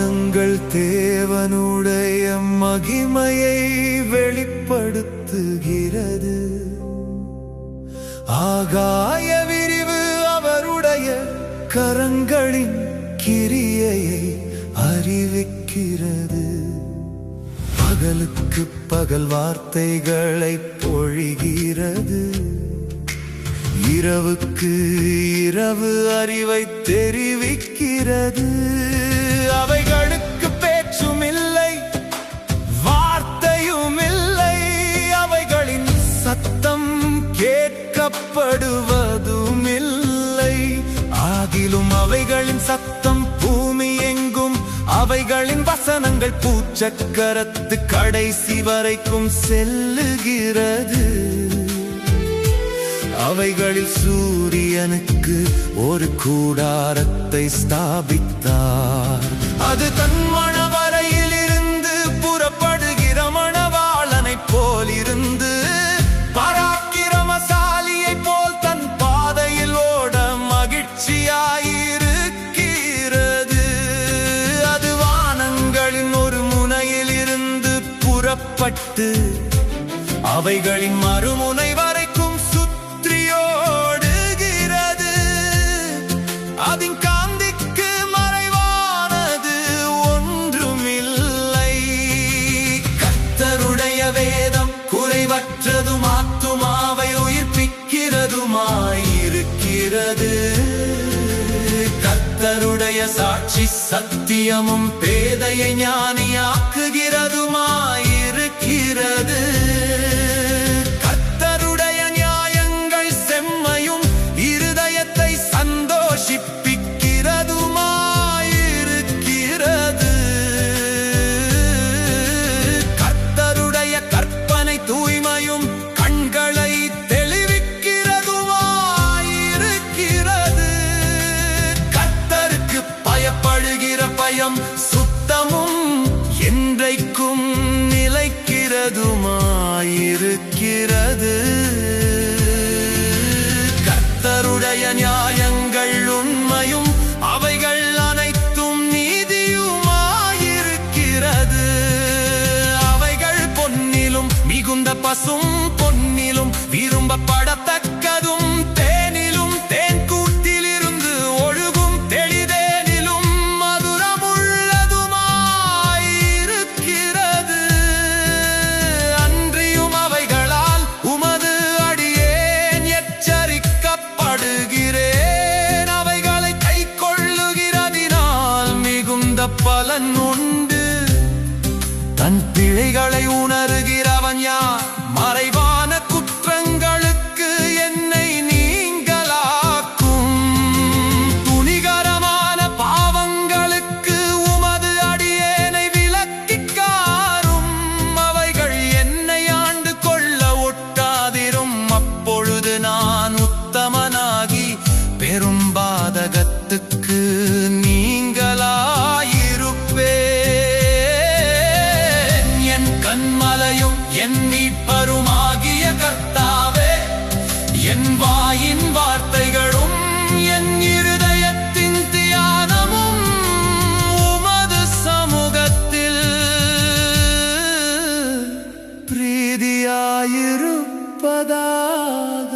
வானங்கள் தேவனுடைய மகிமையை வெளிப்படுத்துகிறது. ஆகாய விரிவு அவருடைய கரங்களின் கிரியையை அறிவிக்கிறது. பகலுக்கு பகல் வார்த்தைகளை பொழிகிறது. இரவுக்கு இரவு அறிவை தெரிவிக்கிறது. அவைகளுக்கு பேச்சும் இல்லை, வார்த்தையும் இல்லை. அவைகளின் சத்தம் கேட்கப்படுவதும் இல்லை. ஆகிலும் அவைகளின் சத்தம் பூமி எங்கும், அவைகளின் வசனங்கள் பூச்சக்கரத்து கடைசி வரைக்கும் செல்லுகிறது. அவைகளில் சூரியனுக்கு ஒரு கூடாரத்தை ஸ்தாபித்தார். அது தன் மணவரையில் இருந்து புறப்படுகிற மணவாளனை போல் இருந்து, பராக்கிரமசாலியை போல் தன் பாதையில் ஓட மகிழ்ச்சியாயிருக்கிறது. அது வானங்களின் ஒரு முனையில் இருந்து புறப்பட்டு அவைகளின் மறுமுனை வரைக்கும் சுற்றியோடுகிறது. அதன் காந்திக்கு மறைவானது ஒன்றுமில்லை. கர்த்தருடைய வேதம் குறைவற்றதும் ஆத்துமாவை உயிர்ப்பிக்கிறதுமாயிருக்கிறது. கர்த்தருடைய சாட்சி சத்தியமும் பேதையை ஞானியாக்குகிறதுமாயிருக்கிறது. கர்த்தருடைய நியாயங்கள் செம்மையும் இருதயத்தை சந்தோஷிப்பிக்கிறதுமாயிருக்கிறது. கர்த்தருடைய கற்பனை தூய்மையும் கண்களை தெளிவிக்கிறதுமாயிருக்கிறது. கர்த்தருக்கு பயப்படுகிற பயம் சுத்தமும் என்றைக்கும் நிலைக்கிறதுமாயிருக்கிறது. கர்த்தருடைய நியாயங்கள் உண்மையும் அவைகள் அனைத்தும் நீதியுமாயிருக்கிறது. அவைகள் பொன்னிலும் மிகுந்த பசும் பொன்னிலும் விரும்பப்படத்தக்கதும், தேனிலும் தேன் கூட்டிலிருந்து ஒழுகும் தெளிதேனிலும் மதுரமுள்ளதுமாயிருக்கிறது. அன்றியும் அவைகளால் உமது அடியேன் எச்சரிக்கப்படுகிறேன். அவைகளை கைக்கொள்ளுகிறதினால் மிகுந்த பலன் உண்டு. தன் பிழைகளை உணருகிறவன் யார்? மறைவான குற்றங்களுக்கு என்னை நீங்களாக்கும். துணிகரமான பாவங்களுக்கு உமது அடியேனை விலக்கிக் காரும். அவைகள் என்னை ஆண்டு கொள்ள ஒட்டாதிரும். அப்பொழுது நான் உத்தமனாகி பெரும் பாதகத்துக்கு நீங்களாயிருப்பேன். என் கன்மலையும் என் மீட்பருமாகிய கர்த்தாவே, என் வாயின் வார்த்தைகளும் என் இருதயத்தின் தியானமும் உமது சமூகத்தில் பிரீதியாயிருப்பதாக.